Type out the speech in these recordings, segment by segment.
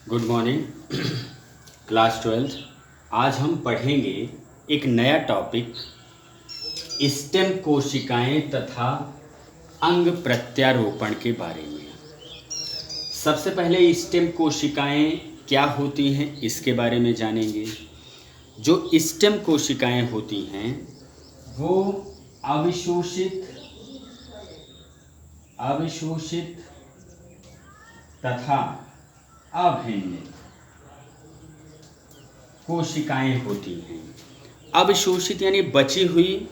Good morning class 12। आज हम पढ़ेंगे एक नया टॉपिक स्टेम कोशिकाएं तथा अंग प्रत्यारोपण के बारे में। सबसे पहले स्टेम कोशिकाएं क्या होती हैं इसके बारे में जानेंगे। जो स्टेम कोशिकाएं होती हैं वो अविशोषित तथा अभिन्नित कोशिकाएं होती हैं। अविशोषित यानी बची हुई,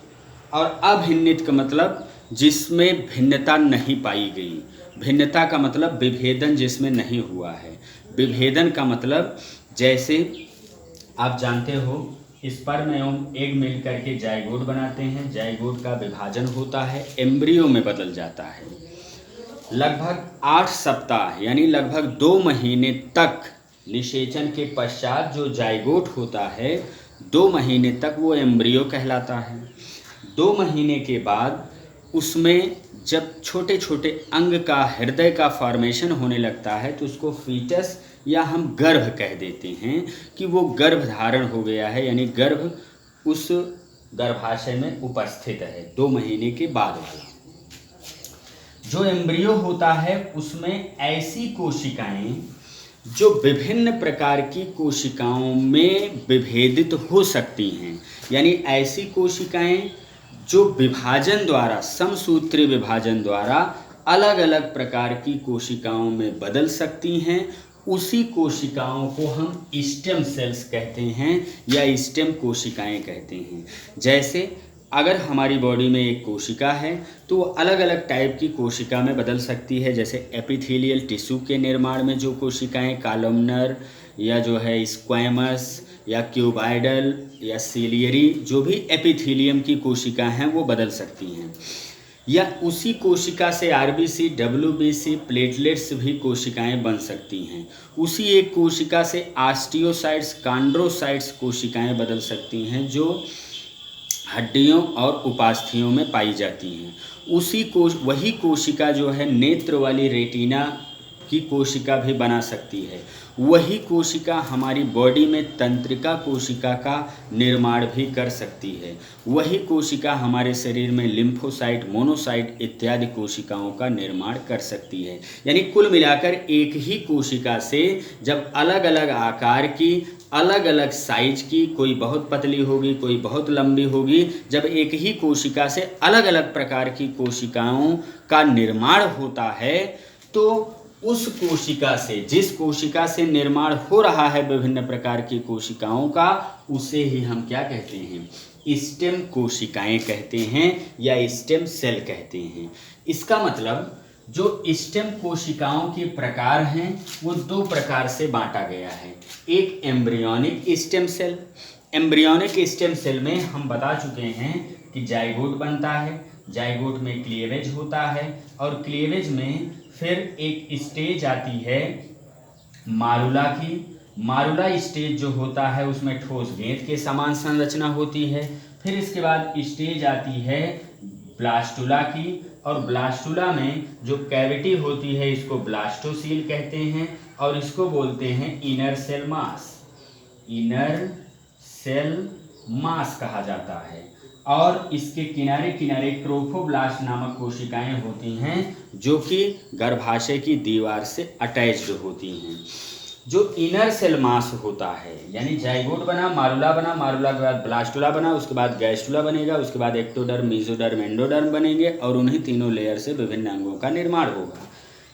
और अभिन्नित का मतलब जिसमें भिन्नता नहीं पाई गई। भिन्नता का मतलब विभेदन जिसमें नहीं हुआ है। विभेदन का मतलब जैसे आप जानते हो स्पर्म एवं एग मिल करके जाइगोट बनाते हैं। जाइगोट का विभाजन होता है, एम्ब्रियो में बदल जाता है। लगभग 8 सप्ताह यानी लगभग 2 महीने तक निषेचन के पश्चात जो जाइगोट होता है 2 महीने तक वो एम्ब्रियो कहलाता है। 2 महीने के बाद उसमें जब छोटे छोटे अंग का, हृदय का फॉर्मेशन होने लगता है तो उसको फीटस या हम गर्भ कह देते हैं कि वो गर्भ धारण हो गया है, यानी गर्भ उस गर्भाशय में उपस्थित है 2 महीने के बाद वाला। जो एम्ब्रियो होता है उसमें ऐसी कोशिकाएं जो विभिन्न प्रकार की कोशिकाओं में विभेदित हो सकती हैं, यानी ऐसी कोशिकाएं जो विभाजन द्वारा, समसूत्री विभाजन द्वारा अलग अलग प्रकार की कोशिकाओं में बदल सकती हैं। उसी कोशिकाओं को हम स्टेम सेल्स कहते हैं या स्टेम कोशिकाएं कहते हैं। जैसे अगर हमारी बॉडी में एक कोशिका है तो वो अलग अलग टाइप की कोशिका में बदल सकती है। जैसे एपिथेलियल टिश्यू के निर्माण में जो कोशिकाएं कॉलमनर या जो है स्क्वैमस या क्यूबाइडल या सिलियरी, जो भी एपिथेलियम की कोशिका हैं वो बदल सकती हैं। या उसी कोशिका से आरबीसी, डब्ल्यूबीसी, प्लेटलेट्स भी कोशिकाएं बन सकती हैं। उसी एक कोशिका से ऑस्टियोसाइट्स, कॉन्ड्रोसाइट्स कोशिकाएं बदल सकती हैं जो हड्डियों और उपास्थियों में पाई जाती हैं। वही कोशिका जो है नेत्र वाली रेटिना की कोशिका भी बना सकती है। वही कोशिका हमारी बॉडी में तंत्रिका कोशिका का निर्माण भी कर सकती है। वही कोशिका हमारे शरीर में लिम्फोसाइट, मोनोसाइट इत्यादि कोशिकाओं का निर्माण कर सकती है। यानी कुल मिलाकर एक ही कोशिका से जब अलग अलग आकार की, अलग अलग साइज की, कोई बहुत पतली होगी, कोई बहुत लंबी होगी, जब एक ही कोशिका से अलग अलग प्रकार की कोशिकाओं का निर्माण होता है तो उस कोशिका से, जिस कोशिका से निर्माण हो रहा है विभिन्न प्रकार की कोशिकाओं का, उसे ही हम क्या कहते हैं? स्टेम कोशिकाएं कहते हैं या स्टेम सेल कहते हैं। इसका मतलब जो स्टेम कोशिकाओं के प्रकार हैं वो 2 प्रकार से बांटा गया है। एक embryonic stem cell. Embryonic stem cell में हम बता चुके हैं कि जाइगोट बनता है, जाइगोट में क्लीवेज होता है और क्लीवेज में फिर एक स्टेज आती है मारुला की। मारुला स्टेज जो होता है उसमें ठोस गेंद के समान संरचना होती है। फिर इसके बाद स्टेज आती है ब्लास्टुला की, और ब्लास्टुला में जो कैविटी होती है इसको ब्लास्टोसील कहते हैं और इसको बोलते हैं inner cell mass. Inner cell mass कहा जाता है। और इसके किनारे किनारे ट्रोफोब्लास्ट नामक कोशिकाएं होती हैं जो कि गर्भाशय की दीवार से अटैच्ड होती हैं। जो इनर सेल मास होता है, यानी जाइगोट बना, मारुला बना, मारुला के बाद ब्लास्टुला बना, उसके बाद गैस्टुला बनेगा, उसके बाद एक्टोडर्म, मेसोडर्म, एंडोडर्म बनेंगे और उन्हीं तीनों लेयर से विभिन्न अंगों का निर्माण होगा।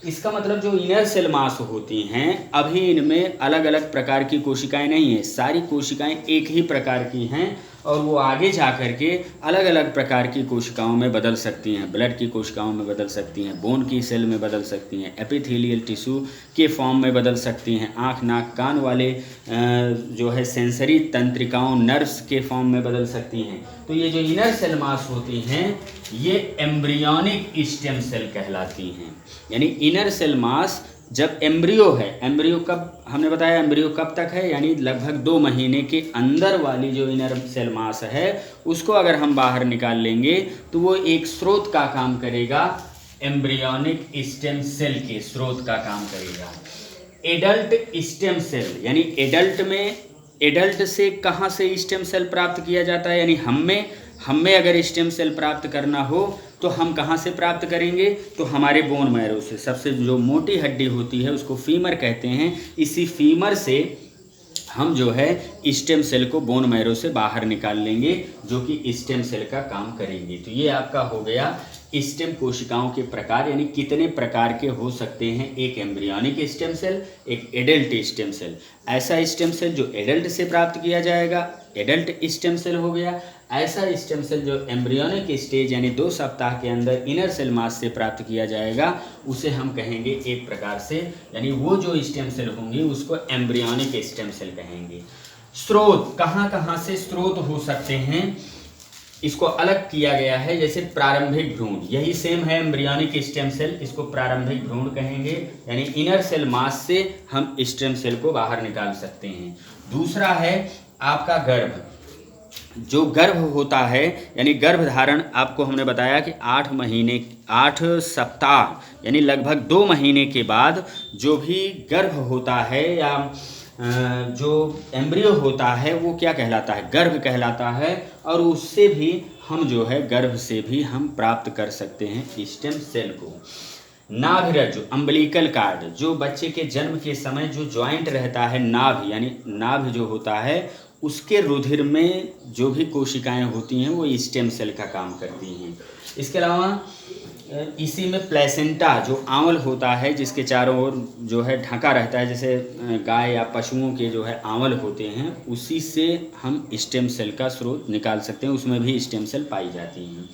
इसका मतलब जो इनर सेल मास होती हैं, अभी इनमें अलग अलग प्रकार की कोशिकाएं नहीं हैं, सारी कोशिकाएं एक ही प्रकार की हैं और वो आगे जा कर के अलग अलग प्रकार की कोशिकाओं में बदल सकती हैं। ब्लड की कोशिकाओं में बदल सकती हैं, बोन की सेल में बदल सकती हैं, एपिथेलियल टिश्यू के फॉर्म में बदल सकती हैं, आँख, नाक, कान वाले जो है सेंसरी तंत्रिकाओं, नर्व्स के फॉर्म में बदल सकती हैं। तो ये जो इनर सेल मास होती हैं ये एम्ब्रियोनिक स्टेम सेल कहलाती हैं। यानी इनर सेल मास जब एम्ब्रियो है, एम्ब्रियो कब हमने बताया, एम्ब्रियो कब तक है, यानी लगभग 2 महीने के अंदर वाली जो इनर सेल मास है उसको अगर हम बाहर निकाल लेंगे तो वो एक स्रोत का काम करेगा, एम्ब्रियोनिक स्टेम सेल के स्रोत का काम करेगा। एडल्ट स्टेम सेल, यानी एडल्ट से कहाँ से स्टेम सेल प्राप्त किया जाता है, यानी हमें अगर स्टेम सेल प्राप्त करना हो तो हम कहाँ से प्राप्त करेंगे, तो हमारे बोन मैरो से। सबसे जो मोटी हड्डी होती है उसको फीमर कहते हैं, इसी फीमर से हम जो है स्टेम सेल को बोन मैरो से बाहर निकाल लेंगे, जो कि स्टेम सेल का काम करेंगे। तो ये आपका हो गया स्टेम कोशिकाओं के प्रकार, यानी कितने प्रकार के हो सकते हैं, एक एम्ब्रियोनिक स्टेम सेल, एक एडल्ट स्टेम सेल। ऐसा स्टेम सेल जो एडल्ट से प्राप्त किया जाएगा, एडल्ट स्टेम सेल हो गया। ऐसा स्टेम सेल जो एम्ब्रियोनिक स्टेज यानी 2 सप्ताह के अंदर इनर सेल मास से प्राप्त किया जाएगा, उसे हम कहेंगे एक प्रकार से, यानी वो जो स्टेम सेल होंगी उसको एम्ब्रियोनिक स्टेम सेल कहेंगे। स्रोत कहाँ से स्रोत हो सकते हैं, इसको अलग किया गया है। जैसे प्रारंभिक भ्रूण, यही सेम है एम्ब्रियोनिक स्टेम सेल, इसको प्रारंभिक भ्रूण कहेंगे, यानी इनर सेल मास से हम स्टेम सेल को बाहर निकाल सकते हैं। दूसरा है आपका गर्भ, जो गर्भ होता है, यानी गर्भ धारण, आपको हमने बताया कि 8 सप्ताह यानी लगभग 2 महीने के बाद जो भी गर्भ होता है या जो एम्ब्रियो होता है वो क्या कहलाता है, गर्भ कहलाता है। और उससे भी हम जो है गर्भ से भी हम प्राप्त कर सकते हैं स्टेम सेल को। नाभिरज्जु अम्बिलिकल कार्ड, जो बच्चे के जन्म के समय जो जॉइंट रहता है, नाभि यानी नाभि जो होता है, उसके रुधिर में जो भी कोशिकाएं होती हैं वो स्टेम सेल का काम करती हैं। इसके अलावा इसी में प्लेसेंटा जो आंवल होता है, जिसके चारों ओर जो है ढका रहता है, जैसे गाय या पशुओं के जो है आंवल होते हैं, उसी से हम स्टेम सेल का स्रोत निकाल सकते हैं, उसमें भी स्टेम सेल पाई जाती हैं।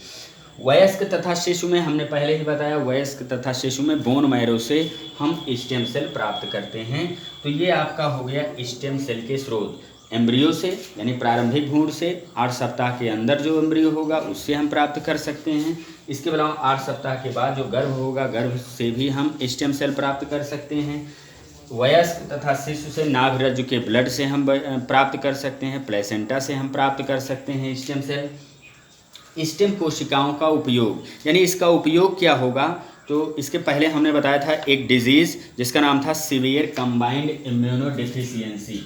वयस्क तथा शिशु में हमने पहले ही बताया, वयस्क तथा शिशु में बोन मैरो से हम स्टेम सेल प्राप्त करते हैं। तो ये आपका हो गया स्टेम सेल के स्रोत। एम्ब्रियो से यानी प्रारंभिक भ्रूण से 8 सप्ताह के अंदर जो एम्ब्रियो होगा उससे हम प्राप्त कर सकते हैं। इसके अलावा 8 सप्ताह के बाद जो गर्भ होगा, गर्भ से भी हम स्टेम सेल प्राप्त कर सकते हैं। वयस्क तथा शिशु से नाभिरज्जु के ब्लड से हम प्राप्त कर सकते हैं, प्लेसेंटा से हम प्राप्त कर सकते हैं स्टेम सेल। स्टेम कोशिकाओं का उपयोग, यानी इसका उपयोग क्या होगा, तो इसके पहले हमने बताया था एक डिजीज़ जिसका नाम था severe combined immunodeficiency.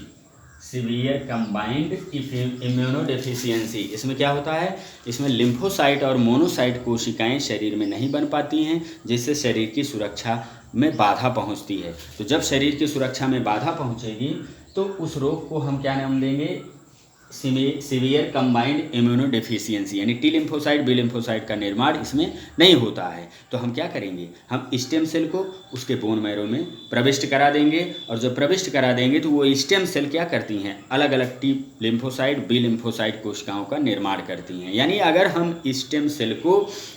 Severe combined immunodeficiency, इसमें क्या होता है, इसमें लिम्फोसाइट और मोनोसाइट कोशिकाएं शरीर में नहीं बन पाती हैं, जिससे शरीर की सुरक्षा में बाधा पहुंचती है। तो जब शरीर की सुरक्षा में बाधा पहुंचेगी तो उस रोग को हम क्या नाम देंगे, सीवियर कंबाइंड इम्यूनोडेफिशिएंसी, यानी टी लिम्फोसाइट बी लिम्फोसाइट का निर्माण इसमें नहीं होता है। तो हम क्या करेंगे, हम स्टेम सेल को उसके बोन मैरो में प्रविष्ट करा देंगे, और जब प्रविष्ट करा देंगे तो वो स्टेम सेल क्या करती हैं, अलग अलग टी लिम्फोसाइट बी लिम्फोसाइट कोशिकाओं का निर्माण करती हैं। यानी अगर हम स्टेम सेल को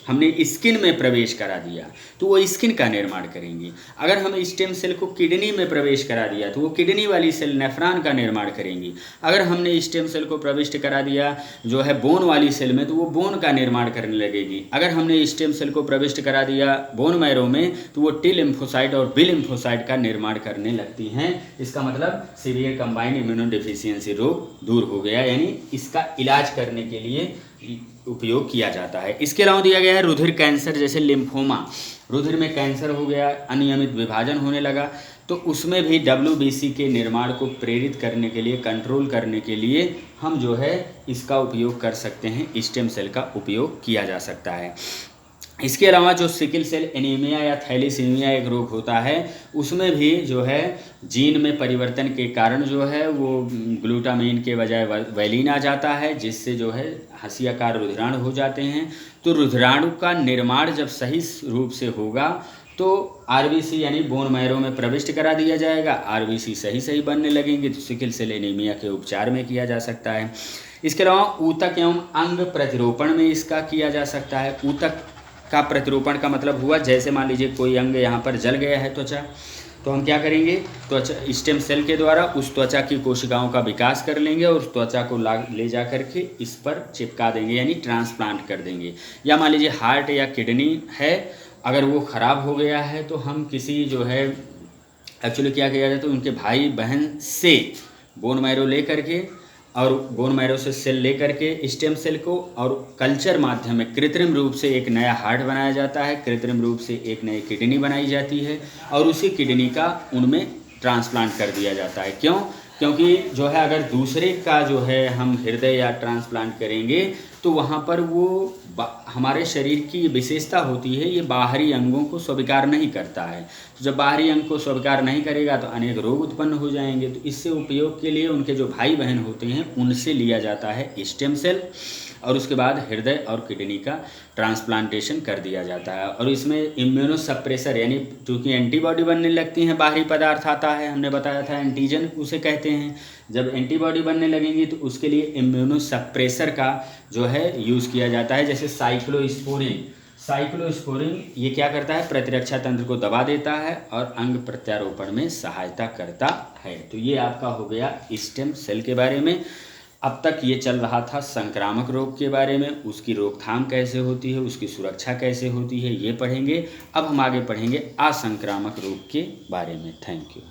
हमने स्किन में प्रवेश करा दिया तो वो स्किन का निर्माण करेंगी। अगर हम स्टेम सेल को किडनी में प्रवेश करा दिया तो वो किडनी वाली सेल नेफ्रॉन का निर्माण करेंगी। अगर हमने स्टेम सेल को प्रविष्ट करा दिया जो है बोन वाली सेल में, तो वो बोन का निर्माण करने लगेगी। अगर हमने स्टेम सेल को प्रविष्ट करा दिया बोन मैरो में, तो वो टी लिम्फोसाइट और बी लिम्फोसाइट का निर्माण करने लगती हैं। इसका मतलब सीवियर कंबाइंड इम्यूनोडेफिशिएंसी रोग दूर हो गया, यानी इसका इलाज करने के लिए उपयोग किया जाता है। इसके अलावा दिया गया है रुधिर कैंसर, जैसे लिम्फोमा, रुधिर में कैंसर हो गया, अनियमित विभाजन होने लगा, तो उसमें भी WBC के निर्माण को प्रेरित करने के लिए, कंट्रोल करने के लिए हम जो है इसका उपयोग कर सकते हैं, स्टेम सेल का उपयोग किया जा सकता है। इसके अलावा जो सिकल सेल एनीमिया या थैलीसीमिया एक रोग होता है, उसमें भी जो है जीन में परिवर्तन के कारण जो है वो ग्लूटामाइन के बजाय वैलिन आ जाता है, जिससे जो है हंसियाकार रुधिराणु हो जाते हैं। तो रुधिराणु का निर्माण जब सही रूप से होगा तो RBC यानी बोन मैरो में प्रविष्ट करा दिया जाएगा, RBC सही बनने लगेंगे, तो सिकल सेल एनीमिया के उपचार में किया जा सकता है। इसके अलावा ऊतक एवं अंग प्रतिरोपण में इसका किया जा सकता है। ऊतक का प्रतिरोपण का मतलब हुआ, जैसे मान लीजिए कोई अंग यहाँ पर जल गया है त्वचा, तो हम क्या करेंगे, त्वचा स्टेम सेल के द्वारा उस त्वचा की कोशिकाओं का विकास कर लेंगे और उस त्वचा को ले जा करके इस पर चिपका देंगे, यानी ट्रांसप्लांट कर देंगे। या मान लीजिए हार्ट या किडनी है, अगर वो ख़राब हो गया है तो हम किसी जो है एक्चुअली क्या किया जाए, तो उनके भाई बहन से बोन मैरो ले करके और बोन मैरो से सेल ले करके स्टेम सेल को और कल्चर माध्यम में कृत्रिम रूप से एक नया हार्ट बनाया जाता है, कृत्रिम रूप से एक नई किडनी बनाई जाती है और उसी किडनी का उनमें ट्रांसप्लांट कर दिया जाता है। क्यों? क्योंकि जो है अगर दूसरे का जो है हम हृदय या ट्रांसप्लांट करेंगे तो वहाँ पर वो हमारे शरीर की ये विशेषता होती है, ये बाहरी अंगों को स्वीकार नहीं करता है। तो जब बाहरी अंग को स्वीकार नहीं करेगा तो अनेक रोग उत्पन्न हो जाएंगे। तो इससे उपयोग के लिए उनके जो भाई बहन होते हैं उनसे लिया जाता है स्टेम सेल, और उसके बाद हृदय और किडनी का ट्रांसप्लांटेशन कर दिया जाता है। और इसमें इम्यूनोसप्रेसर यानी क्योंकि एंटीबॉडी बनने लगती हैं, बाहरी पदार्थ आता है, हमने बताया था एंटीजन उसे कहते हैं। जब एंटीबॉडी बनने लगेंगी तो उसके लिए इम्यूनोसप्रेसर का जो है यूज़ किया जाता है, जैसे साइक्लोस्पोरिन ये क्या करता है, प्रतिरक्षा तंत्र को दबा देता है और अंग प्रत्यारोपण में सहायता करता है। तो ये आपका हो गया स्टेम सेल के बारे में। अब तक ये चल रहा था संक्रामक रोग के बारे में, उसकी रोकथाम कैसे होती है, उसकी सुरक्षा कैसे होती है, ये पढ़ेंगे। अब हम आगे पढ़ेंगे असंक्रामक रोग के बारे में। Thank you.